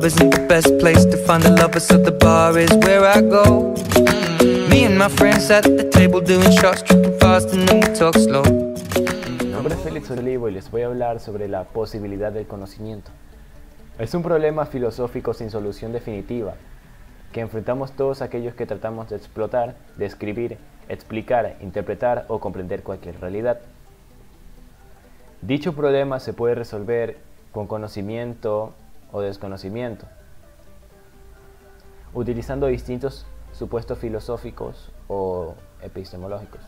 Isn't the best place to find the lovers, so the bar is where I go. Me and my friends at the table doing shots, tripping fast and then we talk slow. Mi nombre es Félix Olivo y les voy a hablar sobre la posibilidad del conocimiento. Es un problema filosófico sin solución definitiva que enfrentamos todos aquellos que tratamos de explotar, describir, explicar, interpretar o comprender cualquier realidad. Dicho problema se puede resolver con conocimiento o desconocimiento, utilizando distintos supuestos filosóficos o epistemológicos,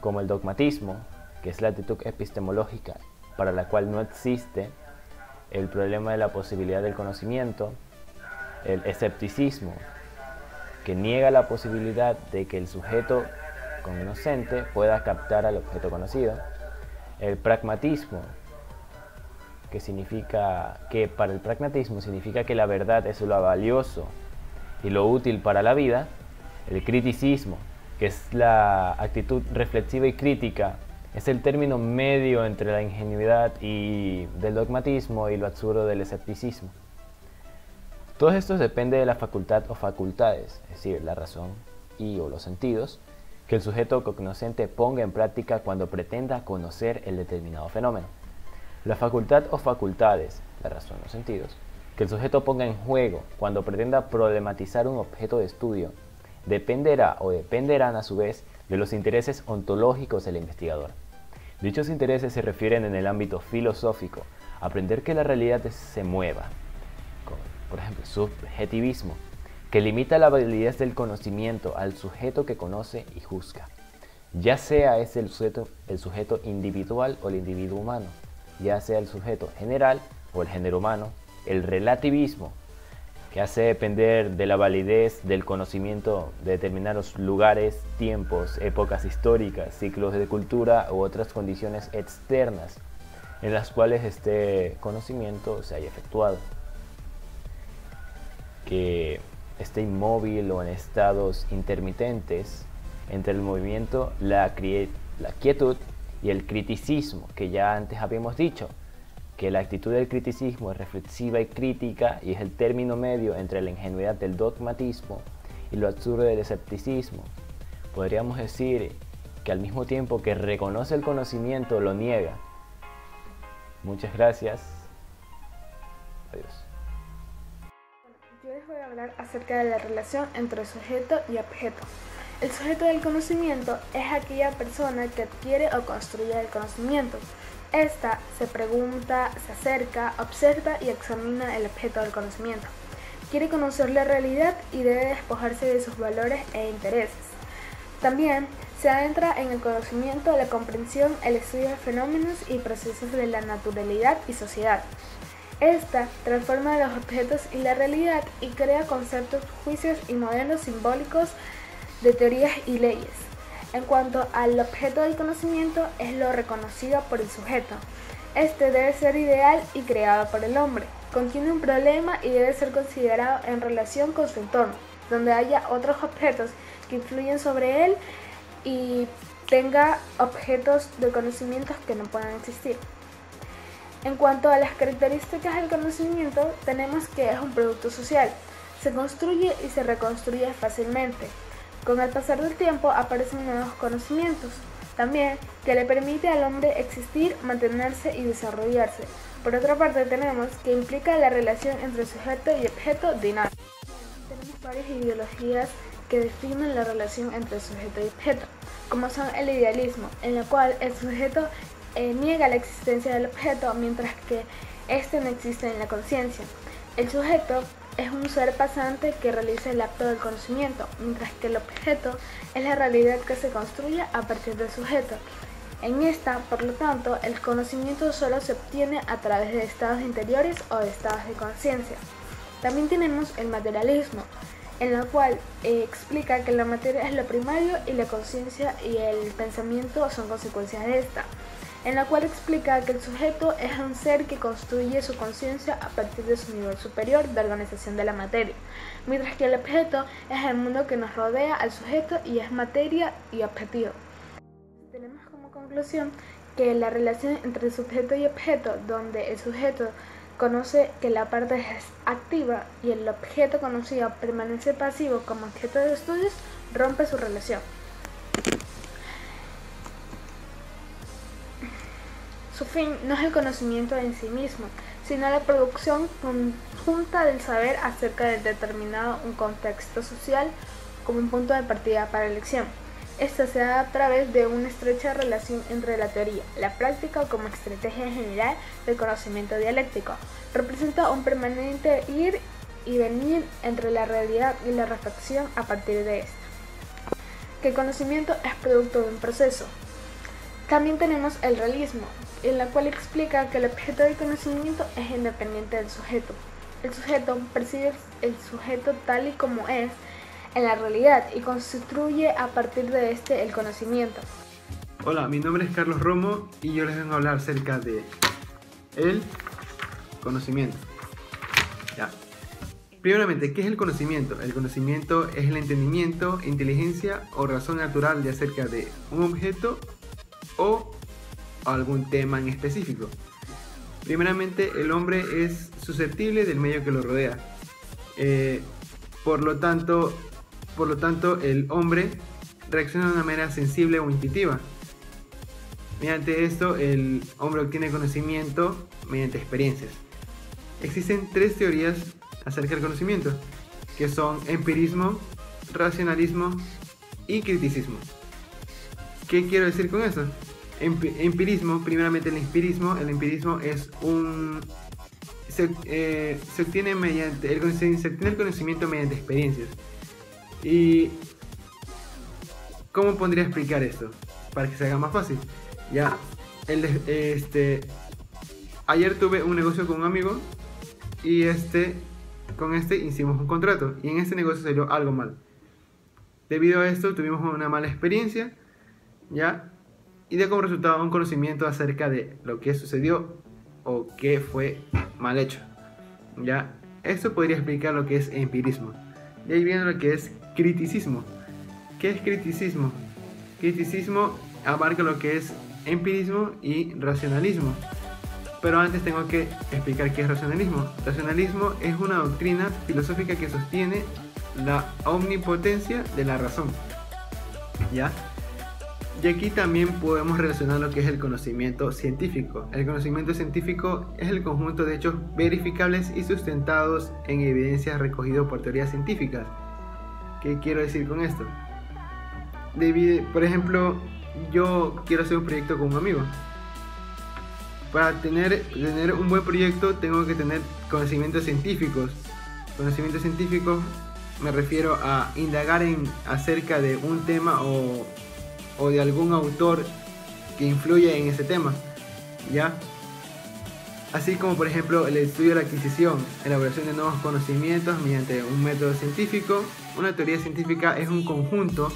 como el dogmatismo, que es la actitud epistemológica para la cual no existe el problema de la posibilidad del conocimiento, el escepticismo, que niega la posibilidad de que el sujeto cognoscente pueda captar al objeto conocido, el pragmatismo, que para el pragmatismo significa que la verdad es lo valioso y lo útil para la vida, el criticismo, que es la actitud reflexiva y crítica, es el término medio entre la ingenuidad del dogmatismo y lo absurdo del escepticismo. Todo esto depende de la facultad o facultades, es decir, la razón o los sentidos, que el sujeto cognoscente ponga en práctica cuando pretenda conocer el determinado fenómeno. La facultad o facultades, la razón o los sentidos, que el sujeto ponga en juego cuando pretenda problematizar un objeto de estudio, dependerá o dependerán a su vez de los intereses ontológicos del investigador. Dichos intereses se refieren en el ámbito filosófico, a aprender que la realidad se mueva, como, por ejemplo, subjetivismo, que limita la validez del conocimiento al sujeto que conoce y juzga, ya sea es el sujeto individual o el individuo humano, ya sea el sujeto general o el género humano, el relativismo, que hace depender de la validez del conocimiento de determinados lugares, tiempos, épocas históricas, ciclos de cultura u otras condiciones externas en las cuales este conocimiento se haya efectuado, que esté inmóvil o en estados intermitentes entre el movimiento, la quietud y el criticismo, que ya antes habíamos dicho, que la actitud del criticismo es reflexiva y crítica y es el término medio entre la ingenuidad del dogmatismo y lo absurdo del escepticismo. Podríamos decir que al mismo tiempo que reconoce el conocimiento, lo niega. Muchas gracias. Adiós. Yo les voy a hablar acerca de la relación entre sujeto y objeto. El sujeto del conocimiento es aquella persona que adquiere o construye el conocimiento. Esta se pregunta, se acerca, observa y examina el objeto del conocimiento. Quiere conocer la realidad y debe despojarse de sus valores e intereses. También se adentra en el conocimiento, la comprensión, el estudio de fenómenos y procesos de la naturalidad y sociedad. Esta transforma los objetos y la realidad y crea conceptos, juicios y modelos simbólicos de teorías y leyes. En cuanto al objeto del conocimiento, es lo reconocido por el sujeto. Este debe ser ideal y creado por el hombre. Contiene un problema y debe ser considerado en relación con su entorno, donde haya otros objetos que influyen sobre él y tenga objetos de conocimientos que no puedan existir. En cuanto a las características del conocimiento, tenemos que es un producto social. Se construye y se reconstruye fácilmente. Con el pasar del tiempo aparecen nuevos conocimientos, también que le permite al hombre existir, mantenerse y desarrollarse. Por otra parte tenemos que implica la relación entre sujeto y objeto dinámico. Tenemos varias ideologías que definen la relación entre sujeto y objeto, como son el idealismo, en el cual el sujeto niega la existencia del objeto mientras que éste no existe en la conciencia. El sujeto es un ser pasante que realiza el acto del conocimiento, mientras que el objeto es la realidad que se construye a partir del sujeto. En esta, por lo tanto, el conocimiento solo se obtiene a través de estados interiores o de estados de conciencia. También tenemos el materialismo, en la cual explica que la materia es lo primario y la conciencia y el pensamiento son consecuencias de esta. en la cual explica que el sujeto es un ser que construye su conciencia a partir de su nivel superior de organización de la materia, mientras que el objeto es el mundo que nos rodea al sujeto y es materia y objetivo. Tenemos como conclusión que la relación entre sujeto y objeto, donde el sujeto conoce que la parte es activa y el objeto conocido permanece pasivo como objeto de estudios, rompe su relación. Su fin no es el conocimiento en sí mismo, sino la producción conjunta del saber acerca de determinado un contexto social como un punto de partida para la elección. Esta se da a través de una estrecha relación entre la teoría, la práctica como estrategia general del conocimiento dialéctico. Representa un permanente ir y venir entre la realidad y la reflexión a partir de esta. Que el conocimiento es producto de un proceso. También tenemos el realismo, en la cual explica que el objeto del conocimiento es independiente del sujeto. El sujeto percibe el sujeto tal y como es en la realidad y construye a partir de este el conocimiento. Hola, mi nombre es Carlos Romo y yo les vengo a hablar acerca de el conocimiento. Ya. Primeramente, ¿qué es el conocimiento? El conocimiento es el entendimiento, inteligencia o razón natural de acerca de un objeto o algún tema en específico. Primeramente, el hombre es susceptible del medio que lo rodea. Por lo tanto, el hombre reacciona de una manera sensible o intuitiva. Mediante esto, el hombre obtiene conocimiento mediante experiencias. Existen 3 teorías acerca del conocimiento, que son empirismo, racionalismo y criticismo. ¿Qué quiero decir con eso? Empirismo, primeramente el empirismo es se obtiene el conocimiento mediante experiencias. ¿Y cómo podría explicar esto? Para que se haga más fácil. Ya, ayer tuve un negocio con un amigo y con hicimos un contrato y en este negocio salió algo mal. Debido a esto tuvimos una mala experiencia, ¿ya? Y dio como resultado un conocimiento acerca de lo que sucedió o qué fue mal hecho, ¿ya? Esto podría explicar lo que es empirismo. Y ahí viene lo que es criticismo. ¿Qué es criticismo? Criticismo abarca lo que es empirismo y racionalismo. Pero antes tengo que explicar qué es racionalismo. Racionalismo es una doctrina filosófica que sostiene la omnipotencia de la razón, ¿ya? Y aquí también podemos relacionar lo que es el conocimiento científico. El conocimiento científico es el conjunto de hechos verificables y sustentados en evidencias recogidos por teorías científicas. ¿Qué quiero decir con esto? Por ejemplo, yo quiero hacer un proyecto con un amigo. Para tener un buen proyecto tengo que tener conocimientos científicos. Conocimientos científicos me refiero a indagar acerca de un tema o de algún autor que influye en ese tema, ¿ya? Así como por ejemplo el estudio de la adquisición, elaboración de nuevos conocimientos mediante un método científico. Una teoría científica es un conjunto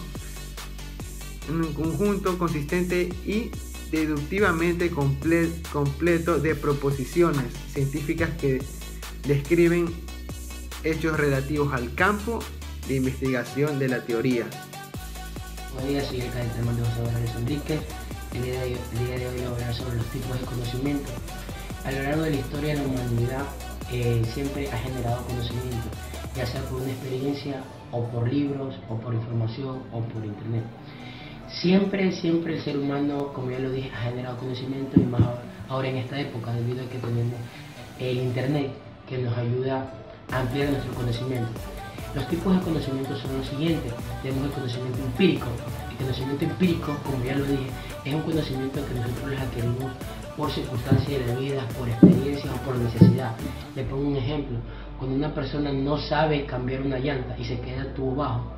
consistente y deductivamente completo de proposiciones científicas que describen hechos relativos al campo de investigación de la teoría. Buenos días, soy el cadete Armando González Enrique. El día de hoy voy a hablar sobre los tipos de conocimiento. A lo largo de la historia de la humanidad siempre ha generado conocimiento, ya sea por una experiencia, o por libros, o por información, o por internet. Siempre el ser humano, como ya lo dije, ha generado conocimiento, y más ahora en esta época, debido a que tenemos el internet que nos ayuda a ampliar nuestro conocimiento. Los tipos de conocimiento son los siguientes. Tenemos el conocimiento empírico. El conocimiento empírico, como ya lo dije, es un conocimiento que nosotros les adquirimos por circunstancias de la vida, por experiencia o por necesidad. Le pongo un ejemplo. Cuando una persona no sabe cambiar una llanta y se queda el tubo bajo,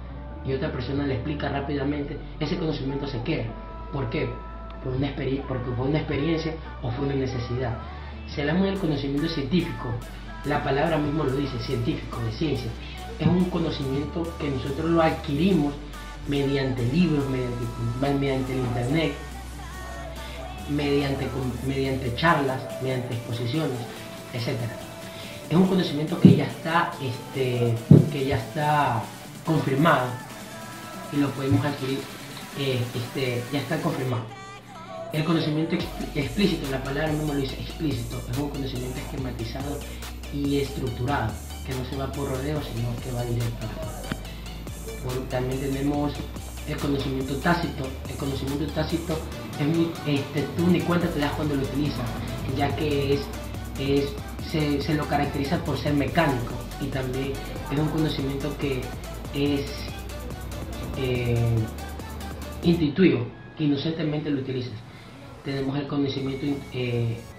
y otra persona le explica rápidamente, ese conocimiento se queda. ¿Por qué? Porque fue una experiencia o fue una necesidad. Si hablamos del conocimiento científico, la palabra mismo lo dice, científico, de ciencia. Es un conocimiento que nosotros lo adquirimos mediante libros, mediante el internet. mediante charlas, mediante exposiciones, etc. Es un conocimiento que ya está confirmado y lo podemos adquirir, ya está confirmado. El conocimiento explícito, la palabra mismo lo dice, explícito, es un conocimiento esquematizado y estructurado, que no se va por rodeos, sino que va directo. También tenemos el conocimiento tácito. El conocimiento tácito es muy, tú ni cuenta te das cuando lo utilizas, ya que se lo caracteriza por ser mecánico, y también es un conocimiento que es intuitivo, que inocentemente lo utilizas. Tenemos el conocimiento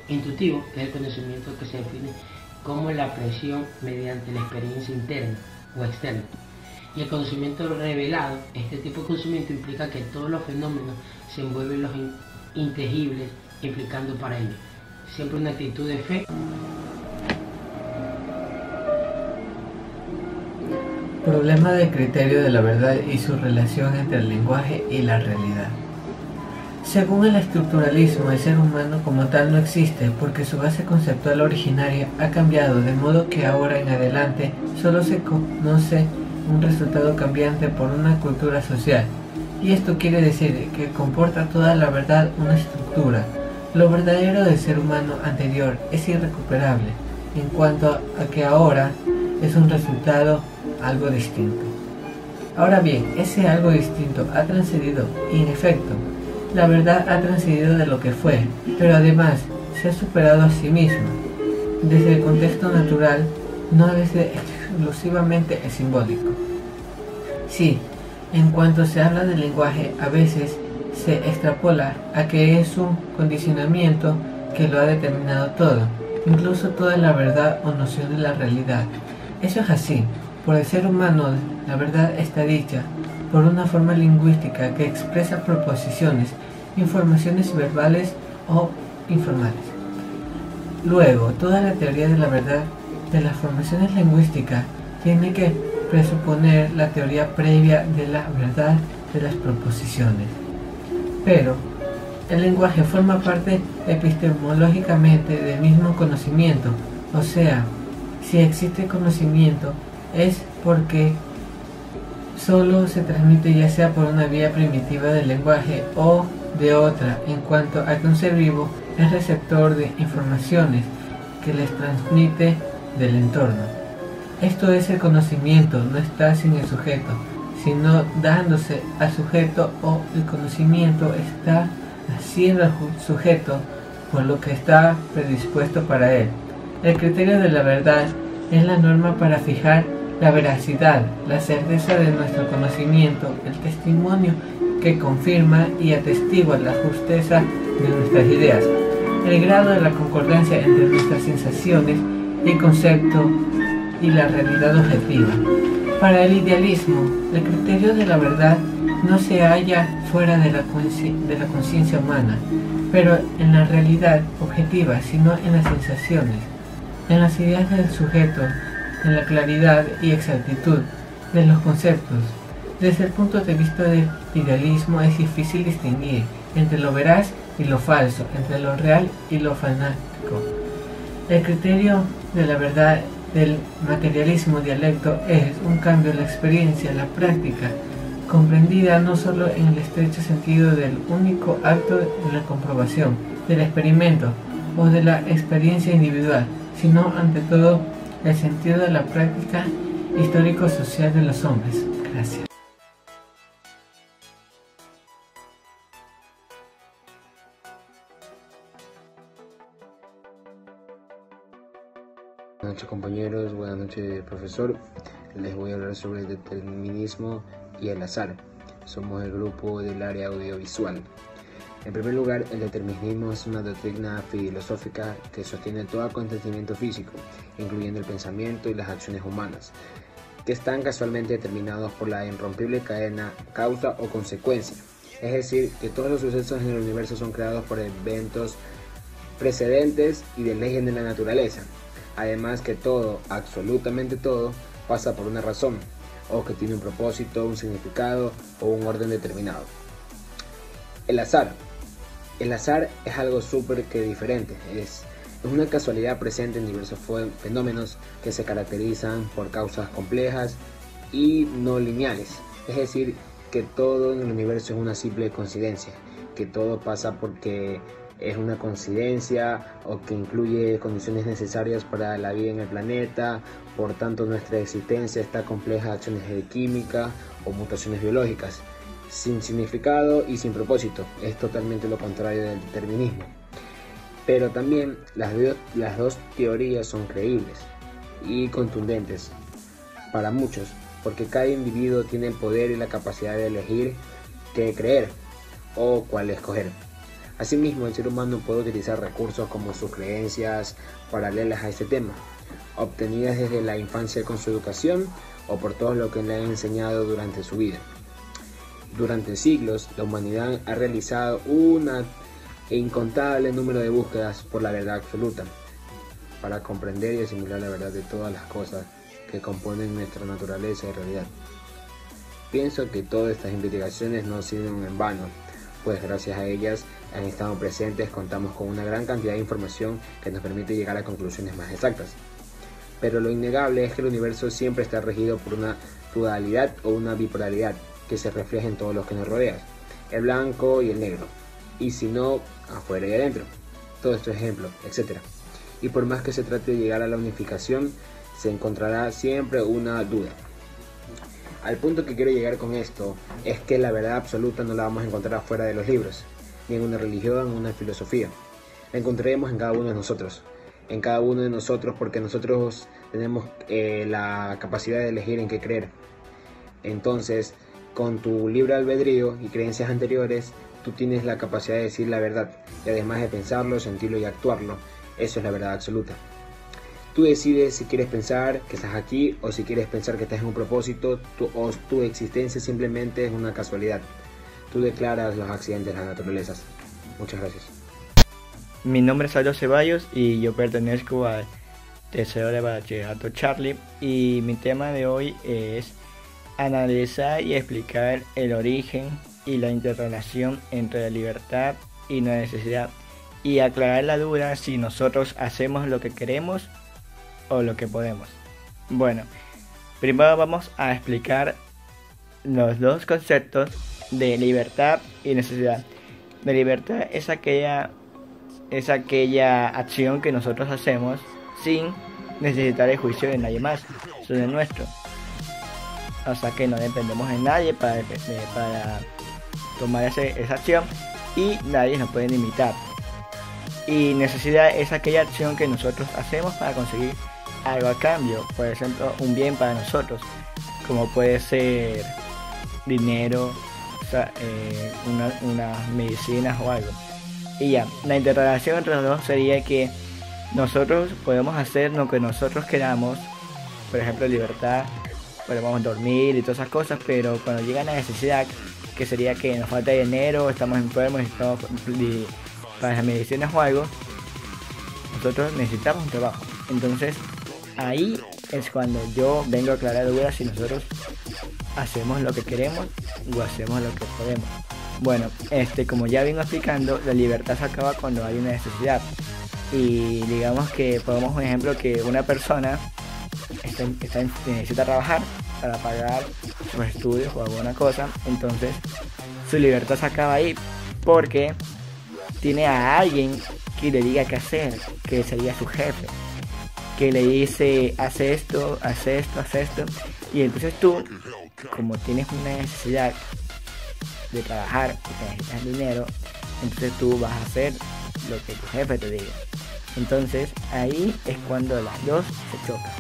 intuitivo, que es el conocimiento que se define como la apreciación mediante la experiencia interna o externa. Y el conocimiento revelado, este tipo de conocimiento implica que todos los fenómenos se envuelven los intangibles, implicando para ello siempre una actitud de fe. Problema del criterio de la verdad y su relación entre el lenguaje y la realidad. Según el estructuralismo, el ser humano como tal no existe porque su base conceptual originaria ha cambiado, de modo que ahora en adelante solo se conoce un resultado cambiante por una cultura social. Y esto quiere decir que comporta toda la verdad una estructura. Lo verdadero del ser humano anterior es irrecuperable, en cuanto a que ahora es un resultado algo distinto. Ahora bien, ese algo distinto ha transcedido, y en efecto, la verdad ha transcedido de lo que fue, pero además se ha superado a sí misma, desde el contexto natural, no desde exclusivamente el simbólico. Sí, en cuanto se habla del lenguaje, a veces se extrapola a que es un condicionamiento que lo ha determinado todo, incluso toda la verdad o noción de la realidad. Eso es así. Por el ser humano, la verdad está dicha por una forma lingüística que expresa proposiciones, informaciones verbales o informales. Luego, toda la teoría de la verdad de las formaciones lingüísticas tiene que presuponer la teoría previa de la verdad de las proposiciones. Pero el lenguaje forma parte epistemológicamente del mismo conocimiento, o sea, si existe conocimiento es porque solo se transmite ya sea por una vía primitiva del lenguaje o de otra, en cuanto a que un ser vivo es receptor de informaciones que les transmite del entorno. Esto es el conocimiento, no está sin el sujeto, sino dándose al sujeto, o el conocimiento está haciendo al sujeto por lo que está predispuesto para él. El criterio de la verdad es la norma para fijar la veracidad, la certeza de nuestro conocimiento, el testimonio que confirma y atestigua la justeza de nuestras ideas, el grado de la concordancia entre nuestras sensaciones y concepto y la realidad objetiva. Para el idealismo, el criterio de la verdad no se halla fuera de la conciencia humana, pero en la realidad objetiva, sino en las sensaciones, en las ideas del sujeto, en la claridad y exactitud de los conceptos. Desde el punto de vista del idealismo es difícil distinguir entre lo veraz y lo falso, entre lo real y lo fanático. El criterio de la verdad del materialismo dialecto es un cambio en la experiencia, la práctica, comprendida no solo en el estrecho sentido del único acto de la comprobación, del experimento o de la experiencia individual, sino ante todo el sentido de la práctica histórico-social de los hombres. Gracias. Buenas noches compañeros, buenas noches profesor. Les voy a hablar sobre el determinismo y el azar. Somos el grupo del área audiovisual. En primer lugar, el determinismo es una doctrina filosófica que sostiene todo acontecimiento físico, incluyendo el pensamiento y las acciones humanas, que están casualmente determinados por la irrompible cadena causa o consecuencia. Es decir, que todos los sucesos en el universo son creados por eventos precedentes y de leyes de la naturaleza. Además que todo, absolutamente todo, pasa por una razón, o que tiene un propósito, un significado o un orden determinado. El azar El azar es algo súper que diferente, es una casualidad presente en diversos fenómenos que se caracterizan por causas complejas y no lineales, es decir, que todo en el universo es una simple coincidencia, que todo pasa porque es una coincidencia o que incluye condiciones necesarias para la vida en el planeta, por tanto nuestra existencia está compleja de acciones de química o mutaciones biológicas, sin significado y sin propósito, es totalmente lo contrario del determinismo. Pero también las dos teorías son creíbles y contundentes para muchos, porque cada individuo tiene el poder y la capacidad de elegir qué creer o cuál escoger. Asimismo, el ser humano puede utilizar recursos como sus creencias paralelas a este tema, obtenidas desde la infancia con su educación o por todo lo que le han enseñado durante su vida. Durante siglos, la humanidad ha realizado una incontable número de búsquedas por la verdad absoluta, para comprender y asimilar la verdad de todas las cosas que componen nuestra naturaleza y realidad. Pienso que todas estas investigaciones no sirven en vano, pues gracias a ellas han estado presentes, contamos con una gran cantidad de información que nos permite llegar a conclusiones más exactas. Pero lo innegable es que el universo siempre está regido por una dualidad o una bipolaridad que se refleja en todos los que nos rodean, el blanco y el negro, y si no, afuera y adentro, todos estos ejemplos, etc. Y por más que se trate de llegar a la unificación, se encontrará siempre una duda. Al punto que quiero llegar con esto es que la verdad absoluta no la vamos a encontrar afuera de los libros, ni en una religión, en una filosofía. La encontraremos en cada uno de nosotros, porque nosotros tenemos la capacidad de elegir en qué creer. Entonces, con tu libre albedrío y creencias anteriores, tú tienes la capacidad de decir la verdad, y además de pensarlo, sentirlo y actuarlo. Eso es la verdad absoluta. Tú decides si quieres pensar que estás aquí o si quieres pensar que estás en un propósito o tu existencia simplemente es una casualidad. Tú declaras los accidentes de las naturalezas. Muchas gracias. Mi nombre es Aldo Ceballos y yo pertenezco al tercero de bachillerato Charlie, y mi tema de hoy es analizar y explicar el origen y la interrelación entre la libertad y la necesidad, y aclarar la duda si nosotros hacemos lo que queremos o lo que podemos. Bueno, primero vamos a explicar los dos conceptos de libertad y necesidad. La libertad es aquella acción que nosotros hacemos sin necesitar el juicio de nadie más, solo el nuestro. O sea que no dependemos de nadie para tomar esa acción, y nadie nos puede limitar. Y necesidad es aquella acción que nosotros hacemos para conseguir algo a cambio, por ejemplo un bien para nosotros, como puede ser dinero, unas medicinas o algo. Y ya, la interrelación entre los dos sería que nosotros podemos hacer lo que nosotros queramos, por ejemplo libertad, podemos dormir y todas esas cosas, pero cuando llega la necesidad, que sería que nos falta dinero, estamos enfermos, estamos para las medicinas o algo, nosotros necesitamos un trabajo. Entonces ahí es cuando yo vengo a aclarar dudas si nosotros hacemos lo que queremos o hacemos lo que podemos. Bueno, como ya vengo explicando, la libertad se acaba cuando hay una necesidad. Y digamos que podemos, por ejemplo, que una persona necesita trabajar para pagar sus estudios o alguna cosa, entonces su libertad se acaba ahí porque tiene a alguien que le diga qué hacer, que sería su jefe, que le dice hace esto, y entonces tú, como tienes una necesidad de trabajar porque necesitas dinero, entonces tú vas a hacer lo que tu jefe te diga. Entonces ahí es cuando las dos se chocan,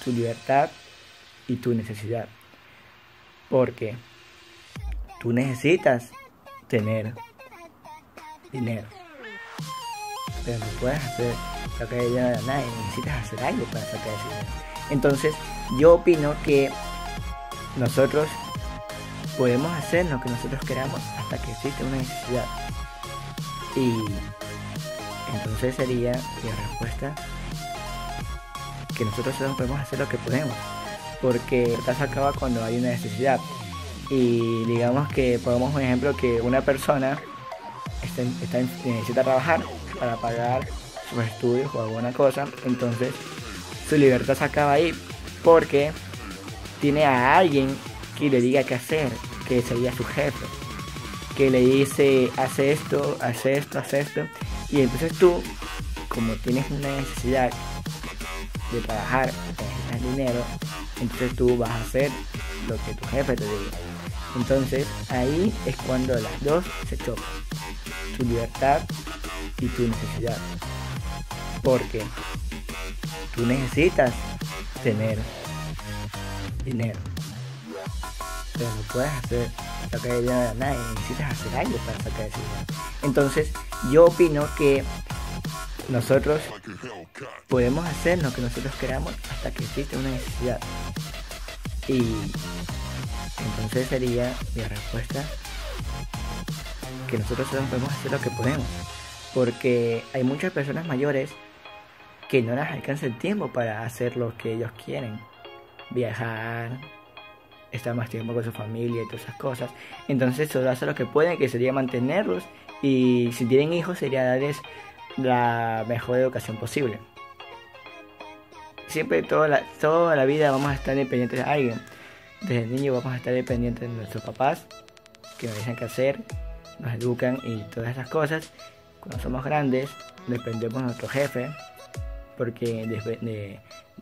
tu libertad y tu necesidad, porque tú necesitas tener dinero, pero no puedes hacer sacar el dinero de nadie, necesitas hacer algo para sacar ese dinero. Entonces yo opino que nosotros podemos hacer lo que nosotros queramos hasta que existe una necesidad, y entonces sería mi respuesta que nosotros solo podemos hacer lo que podemos, porque la libertad se acaba cuando hay una necesidad. Y digamos que podemos, por ejemplo, que una persona necesita trabajar para pagar sus estudios o alguna cosa, entonces su libertad se acaba ahí porque tiene a alguien que le diga qué hacer, que sería su jefe, que le dice hace esto, y entonces tú, como tienes una necesidad de trabajar, necesitas dinero, entonces tú vas a hacer lo que tu jefe te diga. Entonces ahí es cuando las dos se chocan, tu libertad y tu necesidad, porque tú necesitas tener dinero, pero no puedes sacar el dinero de nada y necesitas hacer algo para sacar ese dinero. Entonces yo opino que nosotros podemos hacer lo que nosotros queramos hasta que existe una necesidad, y entonces sería mi respuesta que nosotros solo podemos hacer lo que podemos, porque hay muchas personas mayores que no les alcanza el tiempo para hacer lo que ellos quieren, viajar, estar más tiempo con su familia y todas esas cosas. Entonces solo hacen lo que pueden, que sería mantenerlos, y si tienen hijos sería darles la mejor educación posible. Siempre toda la vida vamos a estar dependientes de alguien. Desde niño vamos a estar dependientes de nuestros papás, que nos dicen qué hacer, nos educan y todas esas cosas. Cuando somos grandes dependemos de nuestro jefe, porque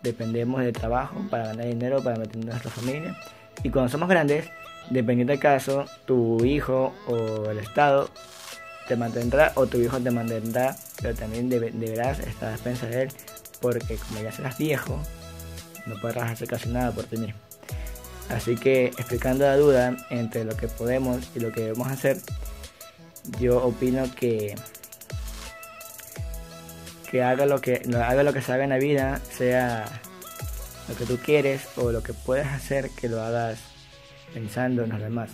dependemos del trabajo para ganar dinero, para mantener a nuestra familia. Y cuando somos grandes, dependiendo del caso, tu hijo o el Estado te mantendrá, o tu hijo te mantendrá, pero también deberás estar a expensas de él, porque como ya serás viejo, no podrás hacer casi nada por ti mismo. Así que, explicando la duda entre lo que podemos y lo que debemos hacer, yo opino que haga lo que se haga en la vida, sea lo que tú quieres o lo que puedes hacer, que lo hagas pensando en los demás,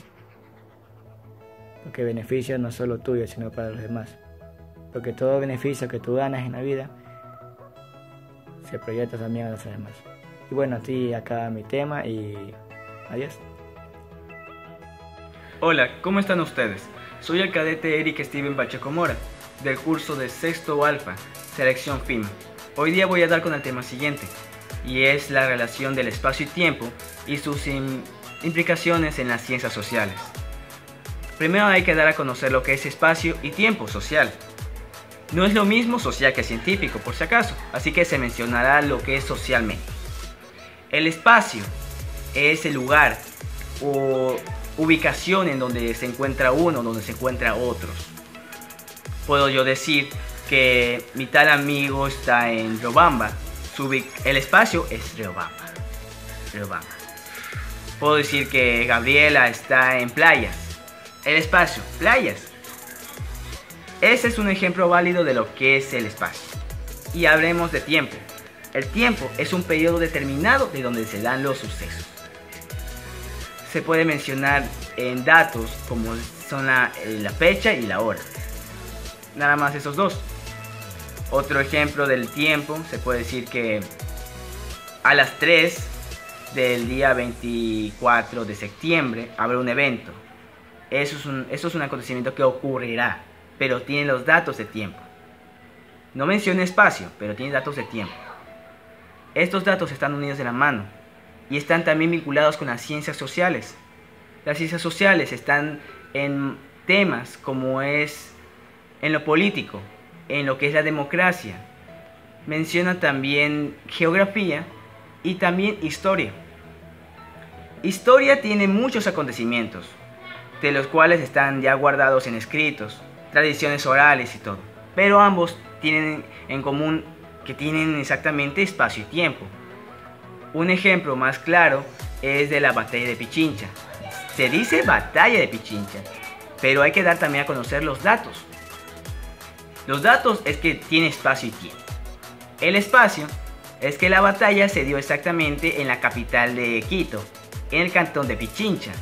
porque beneficio no solo tuyo sino para los demás, porque todo beneficio que tú ganas en la vida se proyecta también a los demás. Y bueno, a ti acá mi tema y adiós. Hola, ¿cómo están ustedes? Soy el cadete Eric Steven Pacheco Mora, del curso de sexto alfa, selección FIMA. Hoy día voy a dar con el tema siguiente, y es la relación del espacio y tiempo y sus implicaciones en las ciencias sociales. Primero hay que dar a conocer lo que es espacio y tiempo social. No es lo mismo social que científico, por si acaso, así que se mencionará lo que es socialmente. El espacio es el lugar o ubicación en donde se encuentra uno, donde se encuentra otros. Puedo yo decir que mi tal amigo está en Riobamba, el espacio es Riobamba. Puedo decir que Gabriela está en Playas, el espacio, Playas. Ese es un ejemplo válido de lo que es el espacio. Y hablemos de tiempo. El tiempo es un periodo determinado de donde se dan los sucesos. Se puede mencionar en datos como son la fecha y la hora. Nada más esos dos. Otro ejemplo del tiempo, se puede decir que a las 3 del día 24 de septiembre habrá un evento. Eso es un acontecimiento que ocurrirá, pero tiene los datos de tiempo. No menciona espacio, pero tiene datos de tiempo. Estos datos están unidos de la mano y están también vinculados con las ciencias sociales. Las ciencias sociales están en temas como es en lo político, en lo que es la democracia. Menciona también geografía y también historia. Historia tiene muchos acontecimientos, de los cuales están ya guardados en escritos, tradiciones orales y todo. Pero ambos tienen en común que tienen exactamente espacio y tiempo. Un ejemplo más claro es de la batalla de Pichincha. Se dice batalla de Pichincha, pero hay que dar también a conocer los datos. Los datos es que tiene espacio y tiempo. El espacio es que la batalla se dio exactamente en la capital de Quito, en el cantón de Pichincha.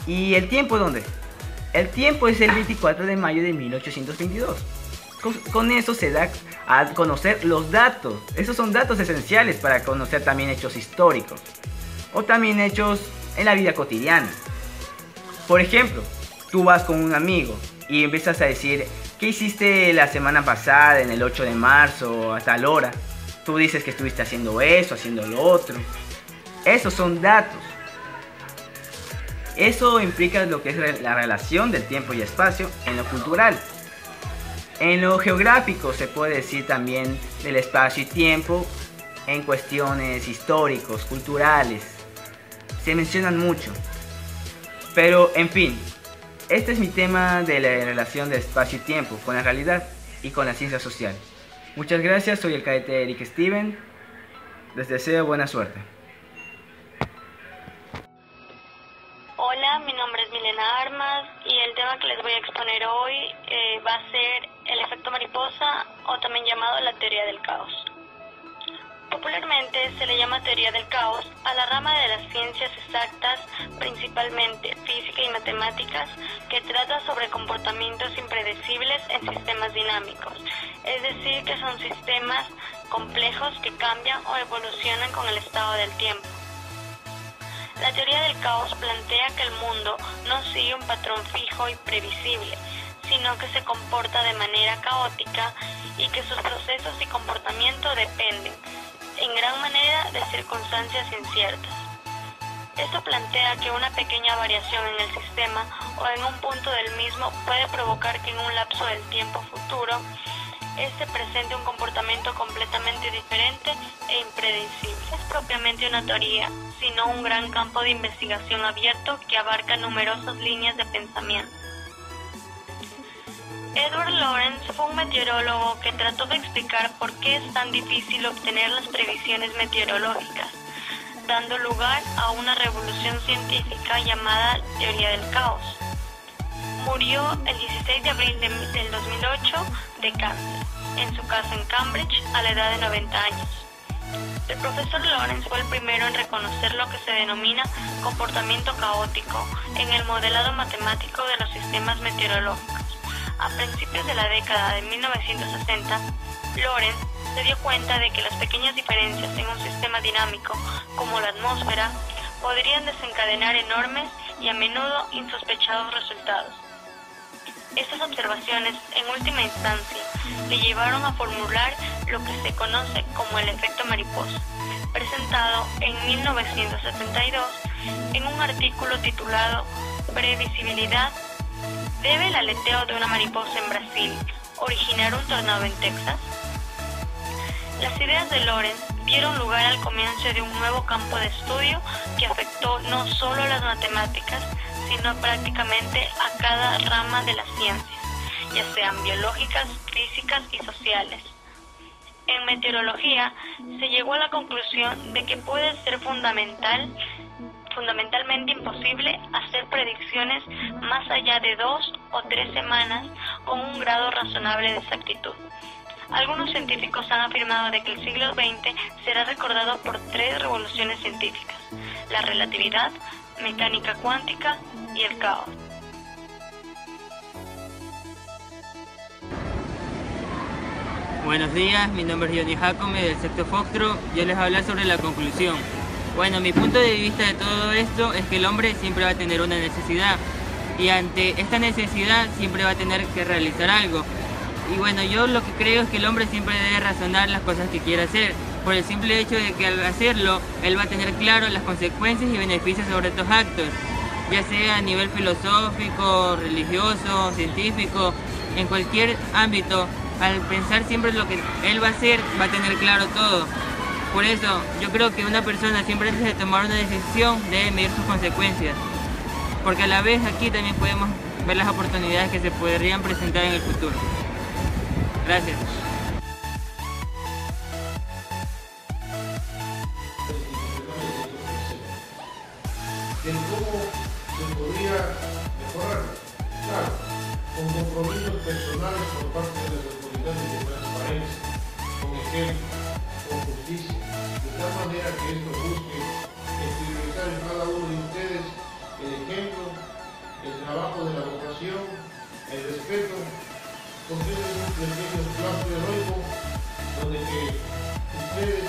¿Y el tiempo dónde? El tiempo es el 24 de mayo de 1822. Con eso se da a conocer los datos. Esos son datos esenciales para conocer también hechos históricos o también hechos en la vida cotidiana. Por ejemplo, tú vas con un amigo y empiezas a decir, ¿qué hiciste la semana pasada en el 8 de marzo a tal hora? Tú dices que estuviste haciendo eso, haciendo lo otro. Esos son datos. Eso implica lo que es la relación del tiempo y espacio en lo cultural. En lo geográfico se puede decir también del espacio y tiempo en cuestiones históricos, culturales. Se mencionan mucho. Pero, en fin, este es mi tema de la relación de espacio y tiempo con la realidad y con la ciencia social. Muchas gracias, soy el cadete Eric Steven. Les deseo buena suerte. Hola, mi nombre es Milena Armas y el tema que les voy a exponer hoy va a ser el efecto mariposa, o también llamado la teoría del caos. Popularmente se le llama teoría del caos a la rama de las ciencias exactas, principalmente física y matemáticas, que trata sobre comportamientos impredecibles en sistemas dinámicos, es decir, que son sistemas complejos que cambian o evolucionan con el estado del tiempo. La teoría del caos plantea que el mundo no sigue un patrón fijo y previsible, sino que se comporta de manera caótica y que sus procesos y comportamiento dependen, en gran manera, de circunstancias inciertas. Esto plantea que una pequeña variación en el sistema o en un punto del mismo puede provocar que en un lapso del tiempo futuro este presente un comportamiento completamente diferente e impredecible. No es propiamente una teoría, sino un gran campo de investigación abierto que abarca numerosas líneas de pensamiento. Edward Lorenz fue un meteorólogo que trató de explicar por qué es tan difícil obtener las previsiones meteorológicas, dando lugar a una revolución científica llamada teoría del caos. Murió el 16 de abril del 2008 de cáncer, en su casa en Cambridge, a la edad de 90 años. El profesor Lorenz fue el primero en reconocer lo que se denomina comportamiento caótico en el modelado matemático de los sistemas meteorológicos. A principios de la década de 1960, Lorenz se dio cuenta de que las pequeñas diferencias en un sistema dinámico, como la atmósfera, podrían desencadenar enormes y a menudo insospechados resultados. Estas observaciones, en última instancia, le llevaron a formular lo que se conoce como el efecto mariposa, presentado en 1972 en un artículo titulado Previsibilidad. ¿Debe el aleteo de una mariposa en Brasil originar un tornado en Texas? Las ideas de Lorenz dieron lugar al comienzo de un nuevo campo de estudio que afectó no solo las matemáticas, sino prácticamente a cada rama de las ciencias, ya sean biológicas, físicas y sociales. En meteorología se llegó a la conclusión de que puede ser fundamentalmente imposible hacer predicciones más allá de 2 o 3 semanas con un grado razonable de exactitud. Algunos científicos han afirmado de que el siglo XX será recordado por 3 revoluciones científicas: la relatividad, mecánica cuántica y el caos. Buenos días, mi nombre es Johnny Jacome del sexto Foxtrot. Yo les voy a hablar sobre la conclusión. Bueno, mi punto de vista de todo esto es que el hombre siempre va a tener una necesidad, y ante esta necesidad siempre va a tener que realizar algo. Y bueno, yo lo que creo es que el hombre siempre debe razonar las cosas que quiere hacer, por el simple hecho de que al hacerlo, él va a tener claro las consecuencias y beneficios sobre estos actos, ya sea a nivel filosófico, religioso, científico, en cualquier ámbito. Al pensar siempre lo que él va a hacer, va a tener claro todo. Por eso, yo creo que una persona siempre antes de tomar una decisión debe medir sus consecuencias, porque a la vez aquí también podemos ver las oportunidades que se podrían presentar en el futuro. Gracias. ¿En cómo se podría mejorar? Claro, con compromisos personales por parte de las autoridades de transparencia, con ejemplo, con justicia, de tal manera que esto busque exteriorizar en cada uno de ustedes el ejemplo, el trabajo de la vocación, el respeto, porque es un pequeño plazo heroico donde que ustedes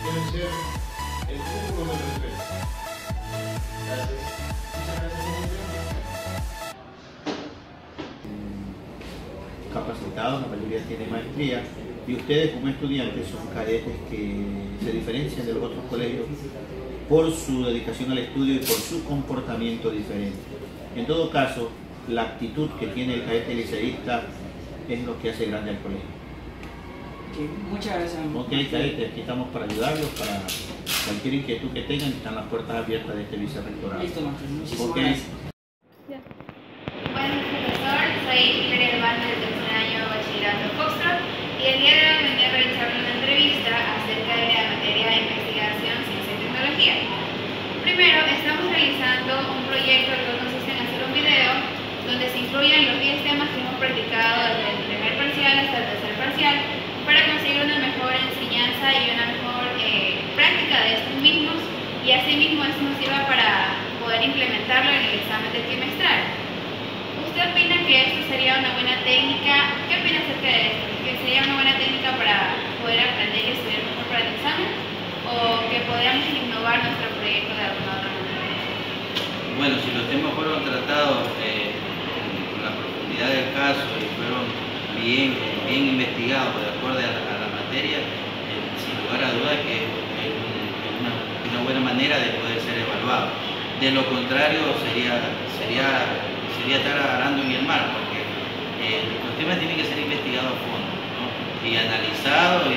deben ser el cúmulo del respeto. Gracias. capacitados, la mayoría tiene maestría, y ustedes como estudiantes son cadetes que se diferencian de los otros colegios por su dedicación al estudio y por su comportamiento diferente. En todo caso, la actitud que tiene el cadete liceísta es lo que hace grande al colegio. Muchas gracias. Ok, cadete, aquí estamos para ayudarlos, para cualquier inquietud que tengan, están las puertas abiertas de este vicerrectorado. Listo, maestro. Muchísimas Okay. gracias. Bueno, profesor, soy Valeria Albán del tercer año de bachillerato Foxtrot y el día de hoy venía a realizar una entrevista acerca de la materia de investigación, ciencia y tecnología. Primero, estamos realizando un proyecto que consiste en hacer un video donde se incluyen los 10 temas que hemos practicado desde el primer parcial hasta el tercer parcial para conseguir una mejor enseñanza y una mejor práctica de estos mismos, y asimismo esto nos sirva para poder implementarlo en el examen del trimestral. ¿Usted opina que esto sería una buena técnica? ¿Qué opina acerca de esto? ¿Que sería una buena técnica para poder aprender y estudiar mejor para el examen? ¿O que podríamos innovar nuestro proyecto de alguna otra manera? Bueno, si los temas fueron tratados con la profundidad del caso y fueron bien investigados de acuerdo a la materia, sin lugar a dudas que es una buena manera de poder ser evaluado. De lo contrario sería estar arando en el mar, porque los temas tienen que ser investigados a fondo, ¿no? Y analizados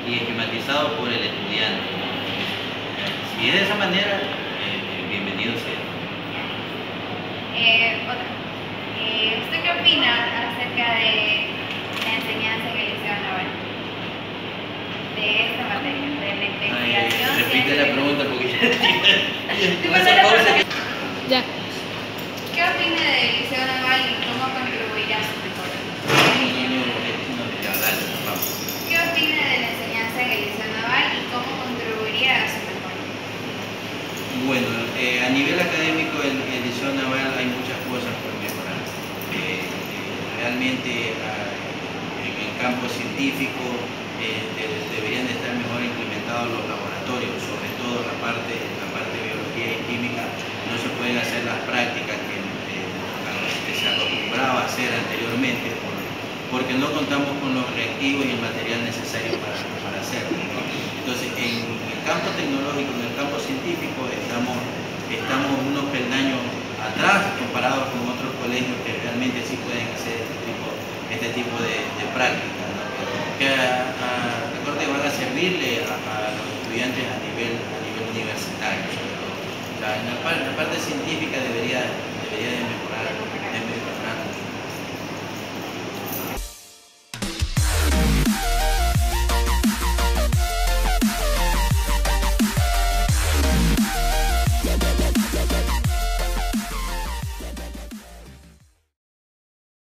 y esquematizados por el estudiante, ¿no? Si es de esa manera, bienvenido sea. ¿Usted qué opina acerca de la enseñanza en el Liceo Naval? De esta materia, de la investigación. Repite la pregunta porque ya. ¿Qué opina del Liceo Naval y cómo contribuirá a su mejora? ¿Qué opina de la enseñanza en el Liceo Naval y cómo contribuiría a su mejora? Bueno, a nivel académico en el Liceo Naval hay muchas cosas por mejorar. Realmente en el campo científico deberían de estar mejor implementados los laboratorios, sobre todo la parte de biología y química. No se pueden hacer las prácticas que se acostumbraba a hacer anteriormente porque no contamos con los reactivos y el material necesario para hacerlo, ¿no? Entonces, en el campo tecnológico, en el campo científico, estamos unos peldaños